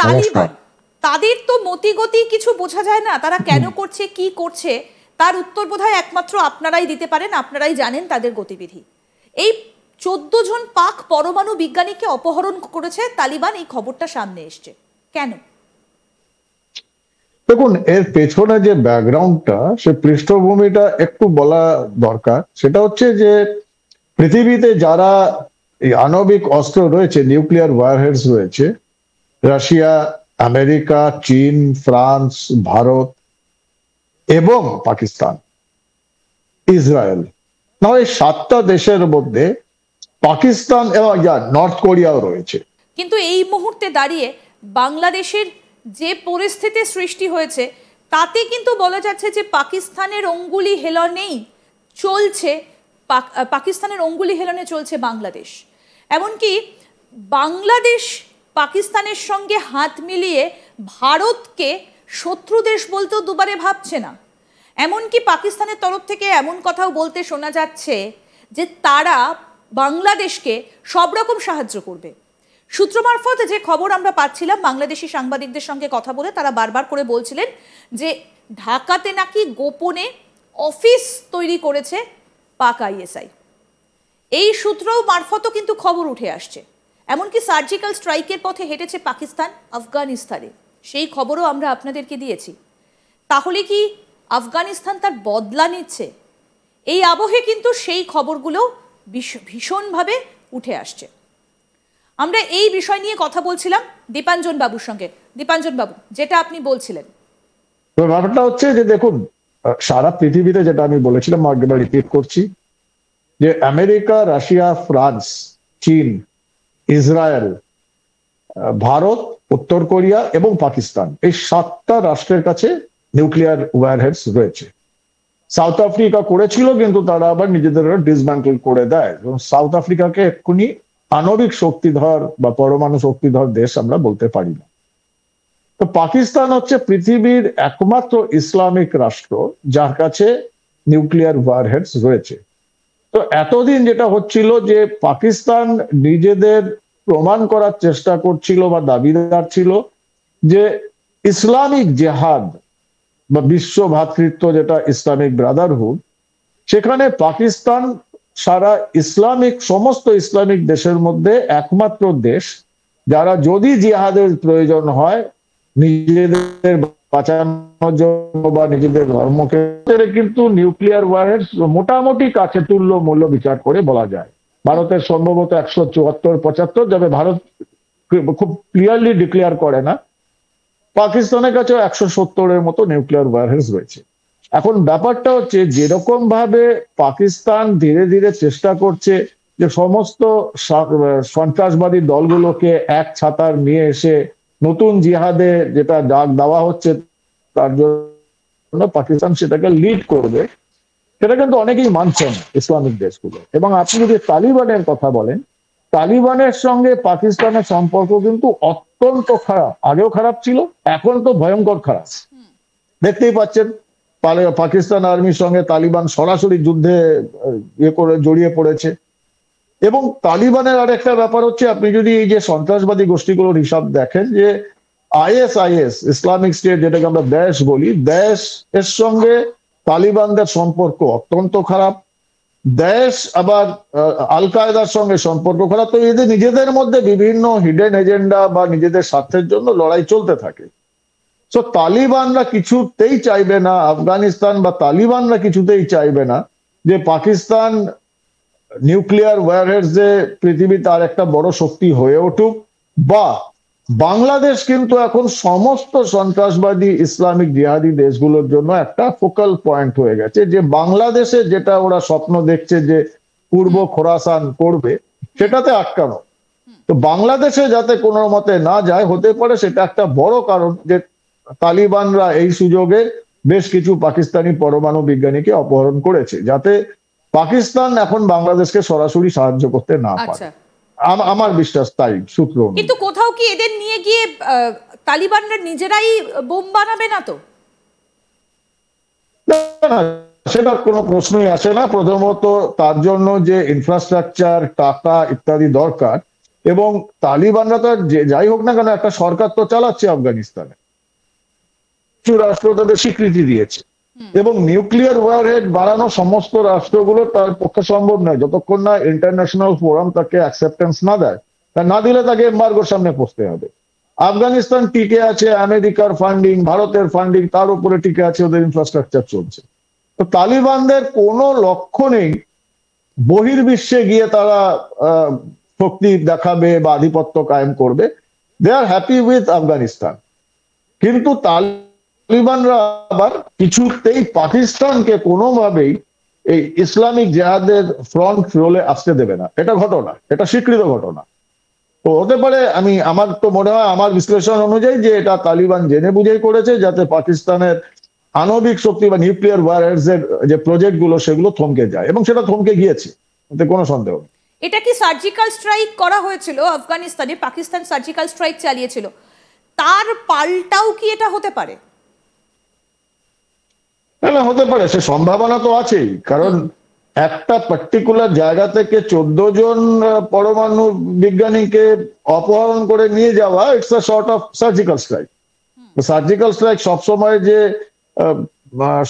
তালিবান, তাদের তো মতিগতি কিছু বোঝা যায় না, তারা কেন করছে কি করছে তার উত্তর বোধহয় একমাত্র আপনারাই দিতে পারেন, আপনারাই জানেন তাদের গতিবিধি। এই 14 জন পাক পরমাণু বিজ্ঞানীকে অপহরণ করেছে তালিবান, এই খবরটা সামনে এসছে কেন? দেখুন, এর পেছনে যে ব্যাকগ্রাউন্ডটা, সে পৃষ্ঠভূমিটা একটু বলা দরকার। সেটা হচ্ছে যে পৃথিবীতে যারা এই আণবিক অস্ত্র রয়েছে, নিউক্লিয়ার ওয়ারহেডস রয়েছে, রাশিয়া, আমেরিকা, চীন, ফ্রান্স, ভারত এবং পাকিস্তান, ইসরায়েল, না, এই 7টা দেশের মধ্যে পাকিস্তান এবং নর্থ কোরিয়াও রয়েছে। কিন্তু এই মুহূর্তে দাঁড়িয়ে বাংলাদেশের যে পরিস্থিতি সৃষ্টি হয়েছে তাতে কিন্তু বলা যাচ্ছে যে পাকিস্তানের অঙ্গুলি হেলনেই চলছে, পাকিস্তানের অঙ্গুলি হেলনে চলছে বাংলাদেশ। এমনকি বাংলাদেশ পাকিস্তানের সঙ্গে হাত মিলিয়ে ভারতকে শত্রু দেশ বলতেও দুবারে ভাবছে না। এমনকি পাকিস্তানের তরফ থেকে এমন কথাও বলতে শোনা যাচ্ছে যে তারা বাংলাদেশকে সব রকম সাহায্য করবে। সূত্র মারফত যে খবর আমরা পাচ্ছিলাম, বাংলাদেশি সাংবাদিকদের সঙ্গে কথা বলে তারা বারবার করে বলছিলেন যে ঢাকাতে নাকি গোপনে অফিস তৈরি করেছে পাক আইএসআই। এই সূত্র মারফতও কিন্তু খবর উঠে আসছে। এমনকি সার্জিক্যাল স্ট্রাইকের পথে হেঁটেছে পাকিস্তান আফগানিস্তানে, সেই খবরও আমরা আপনাদেরকে দিয়েছি। তাহলে কি আফগানিস্তান তার বদলা নিচ্ছে? এই আবহে কিন্তু সেই খবরগুলো ভীষণভাবে উঠে আসছে। আমরা এই বিষয় নিয়ে কথা বলছিলাম দীপাঞ্জন বাবুর সঙ্গে। দীপাঞ্জন বাবু, যেটা আপনি বলছিলেন, ব্যাপারটা হচ্ছে যে দেখুন, সারা পৃথিবীতে যেটা আমি বলেছিলাম, একবার রিপিট করছি, যে আমেরিকা, রাশিয়া, ফ্রান্স, চীন, ইসরায়েল, ভারত, উত্তর কোরিয়া এবং পাকিস্তান, এই 7টা রাষ্ট্রের কাছে নিউক্লিয়ার ওয়ারহেডস রয়েছে। সাউথ আফ্রিকা করেছিল, কিন্তু তারা আবার নিজেদের ডিসম্যান্টল করে দেয়। সাউথ আফ্রিকাকে এক্ষুনি আণবিক শক্তিধর বা পরমাণু শক্তিধর দেশ আমরা বলতে পারি না। তো পাকিস্তান হচ্ছে পৃথিবীর একমাত্র ইসলামিক রাষ্ট্র যার কাছে নিউক্লিয়ার ওয়ারহেডস রয়েছে। তো এতদিন যেটা হচ্ছিল যে পাকিস্তান নিজেদের প্রমাণ করার চেষ্টা করছিল বা দাবিদার ছিল যে ইসলামিক জেহাদ বা বিশ্ব ভ্রাতৃত্ব, যেটা ইসলামিক ব্রাদারহুড, সেখানে পাকিস্তান সারা সমস্ত ইসলামিক দেশের মধ্যে একমাত্র দেশ যারা যদি জিহাদের প্রয়োজন হয় নিজেদের বাঁচানোর জন্য বা নিজেদের ধর্মকে, কিন্তু নিউক্লিয়ার ওয়ারহেডস মোটামুটি কাছে তুল্য মূল্য বিচার করে বলা যায়। ভারতের সম্ভবত 174-75, যাবে ভারত খুব ক্লিয়ারলি ডিক্লেয়ার করে না, পাকিস্তানের কাছে 170-এর মতো নিউক্লিয়ার ওয়ারহেডস রয়েছে। এখন ব্যাপারটা হচ্ছে, যেরকম ভাবে পাকিস্তান ধীরে ধীরে চেষ্টা করছে যে সমস্ত সন্ত্রাসবাদী দলগুলোকে এক ছাতার নিয়ে এসে নতুন জিহাদে যেটা ডাক দেওয়া হচ্ছে তার জন্য পাকিস্তান সেটাকে লিড করবে, সেটা কিন্তু অনেকেই মানছেন ইসলামিক দেশগুলো। এবং আপনি যদি তালিবানের কথা বলেন, তালিবানের সঙ্গে পাকিস্তানের সম্পর্ক কিন্তু অত্যন্ত খারাপ। আগেও খারাপ ছিল, এখন তো ভয়ঙ্কর খারাপ। দেখতেই পাচ্ছেন পাকিস্তান আর্মির সঙ্গে তালিবান সরাসরি যুদ্ধে জড়িয়ে পড়েছে। এবং তালিবানের আরেকটা ব্যাপার হচ্ছে, আপনি যদি এই যে সন্ত্রাসবাদী গোষ্ঠীগুলোর হিসাব দেখেন, যে আইএসআইএস, ইসলামিক স্টেট যেটাকে আমরা দেশ বলি, দেশ এর সঙ্গে তালিবানদের সম্পর্ক অত্যন্ত খারাপ। দেশ আবার আল কায়দার সঙ্গে সম্পর্ক খারাপ। তো এদের নিজেদের মধ্যে বিভিন্ন হিডেন এজেন্ডা বা নিজেদের স্বার্থের জন্য লড়াই চলতে থাকে। তো তালিবানরা কিছুতেই চাইবে না, আফগানিস্তান বা তালিবানরা কিছুতেই চাইবে না যে পাকিস্তান নিউক্লিয়ার ওয়ারহেডস যে পৃথিবীতে আর একটা বড় শক্তি হয়ে উঠুক। বা বাংলাদেশ কিন্তু এখন সমস্ত সন্ত্রাসবাদী ইসলামিক জিহাদি দেশগুলোর জন্য একটা ফোকাল পয়েন্ট হয়ে গেছে, যে বাংলাদেশে যেটা ওরা স্বপ্ন দেখছে যে পূর্ব খোরাসান করবে, সেটাতে আটকানো। তো বাংলাদেশে যাতে কোনো মতে না যায়, হতে পারে সেটা একটা বড় কারণ যে তালিবানরা এই সুযোগে বেশ কিছু পাকিস্তানি পরমাণু বিজ্ঞানীকে অপহরণ করেছে, যাতে পাকিস্তান এখন বাংলাদেশকে সরাসরি সাহায্য করতে না পারে। আমার বিশ্বাস তাই সূত্র। কিন্তু কোথাও কি এদের নিয়ে গিয়ে তালিবানরা নিজেরাই বোম বানাবে না তো? সেটার কোনো প্রশ্নই আসে না। প্রথমত তার জন্য যে ইনফ্রাস্ট্রাকচার, টাকা ইত্যাদি দরকার, এবং তালিবানরা তো যাই হোক না কেন একটা সরকার তো চালাচ্ছে আফগানিস্তানে, কিছু রাষ্ট্র তাদের স্বীকৃতি দিয়েছে এবং নিউক্লিয়ার ওয়ারহেড বাড়ানো সমস্ত রাষ্ট্রগুলো তার পক্ষে সম্ভব নয় যতক্ষণ না ইন্টারন্যাশনাল ফোরাম তাকে অ্যাকসেপ্টেন্স না দেয়। তা না দিলে তাকে এমবার্গোর সামনে বসতে হবে। আফগানিস্তান টিকে আছে আমেরিকার ফান্ডিং, ভারতের ফান্ডিং, তার উপরে টিকে আছে, ওদের ইনফ্রাস্ট্রাকচার চলছে। তো তালিবানদের কোনো লক্ষ্য নেই বহির্বিশ্বে গিয়ে তারা শক্তি দেখাবে বা আধিপত্য কায়েম করবে। দে আর হ্যাপি উইথ আফগানিস্তান। কিন্তু তালিবানরা আবার কিছুতেই পাকিস্তানকে কোনোভাবেই এই ইসলামিক জেহাদের ফ্রন্ট রোলে আসতে দেবে না। এটা ঘটনা, এটা স্বীকৃত ঘটনা। তো হতে পারে, আমার তো মনে হয়, আমার বিশ্লেষণ অনুযায়ী, যে এটা তালিবান জেনে বুঝেই করেছে যাতে পাকিস্তানের আণবিক শক্তি বা নিউক্লিয়ার ওয়ারহেডস এর যে প্রজেক্ট গুলো সেগুলো থমকে যায়, এবং সেটা থমকে গিয়েছে, এতে কোনো সন্দেহ নেই। এটা কি সার্জিক্যাল স্ট্রাইক করা হয়েছিল আফগানিস্তানে? পাকিস্তান সার্জিক্যাল স্ট্রাইক চালিয়েছিল, তার পাল্টাও কি এটা হতে পারে? না, হতে পারে, সে সম্ভাবনা তো আছেই। কারণ একটা পার্টিকুলার জায়গা থেকে 14 জন পরমাণু বিজ্ঞানীকে অপহরণ করে নিয়ে যাওয়া, it's a sort of surgical strike. Surgical strike সবসময় যে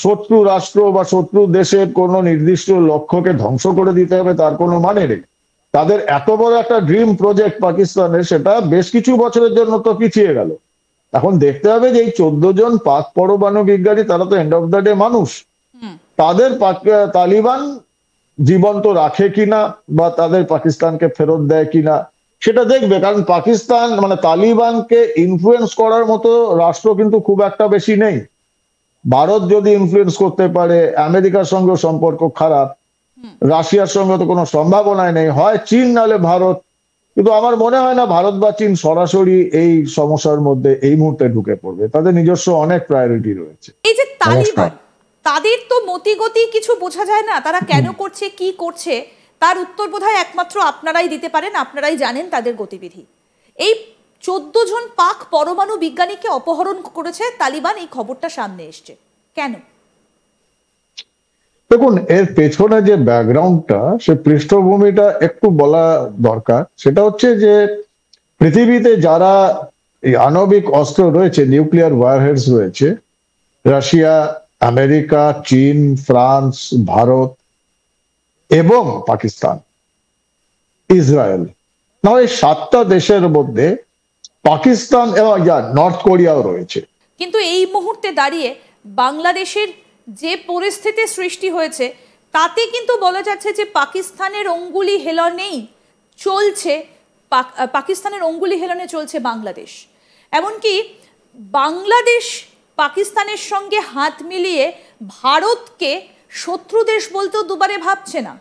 শত্রু রাষ্ট্র বা শত্রু দেশের কোন নির্দিষ্ট লক্ষ্যকে ধ্বংস করে দিতে হবে তার কোনো মানে নেই। তাদের এত বড় একটা ড্রিম প্রজেক্ট পাকিস্তানের, সেটা বেশ কিছু বছরের জন্য তো পিছিয়ে গেল। এখন দেখতে হবে যে এই 14 জন পাক পরমাণু বিজ্ঞানী, তারা তো এন্ড অফ দ্য ডে মানুষ, তাদের তালিবান জীবন্ত রাখে কিনা বা তাদের পাকিস্তানকে ফেরত দেয় কিনা সেটা দেখবে। কারণ পাকিস্তান মানে তালিবানকে ইনফ্লুয়েন্স করার মতো রাষ্ট্র কিন্তু খুব একটা বেশি নেই। ভারত যদি ইনফ্লুয়েন্স করতে পারে, আমেরিকার সঙ্গে সম্পর্ক খারাপ, রাশিয়ার সঙ্গে তো কোনো সম্ভাবনাই নেই, হয় চীন নাহলে ভারত। কিন্তু আমার মনে হয় না ভারত বা চীন সরাসরি এই সমস্যার মধ্যে এই মুহূর্তে ঢুকে পড়বে। তাদের নিজস্ব অনেক প্রায়োরিটি রয়েছে। এই যে তালিবান, তাদের তো মতিগতি কিছু বোঝা যায় না, তারা কেন করছে, কি করছে, তার উত্তর বোধহয় একমাত্র আপনারাই দিতে পারেন, আপনারাই জানেন তাদের গতিবিধি। এই 14 জন পাক পরমাণু বিজ্ঞানীকে অপহরণ করেছে তালিবান, এই খবরটা সামনে এসছে কেন? দেখুন, এর পেছনে যে ব্যাকগ্রাউন্ডটা, সে পৃষ্ঠভূমিটা একটু বলা দরকার। সেটা হচ্ছে যে পৃথিবীতে যারা এই আণবিক অস্ত্র রয়েছে, নিউক্লিয়ার ওয়ারহেডস রয়েছে, রাশিয়া, আমেরিকা, চীন, ফ্রান্স, ভারত এবং পাকিস্তান, ইসরায়েল, না, এই 7টা দেশের মধ্যে পাকিস্তান এবং নর্থ কোরিয়াও রয়েছে। কিন্তু এই মুহূর্তে দাঁড়িয়ে বাংলাদেশের যে পরিস্থিতি সৃষ্টি হয়েছে তাতে কিন্তু বলা যাচ্ছে যে পাকিস্তানের অঙ্গুলি হেলনেই চলছে, পাকিস্তানের অঙ্গুলি হেলনে চলছে বাংলাদেশ। এমনকি বাংলাদেশ পাকিস্তানের সঙ্গে হাত মিলিয়ে ভারতকে শত্রু দেশ বলতেও দুবারে ভাবছে না।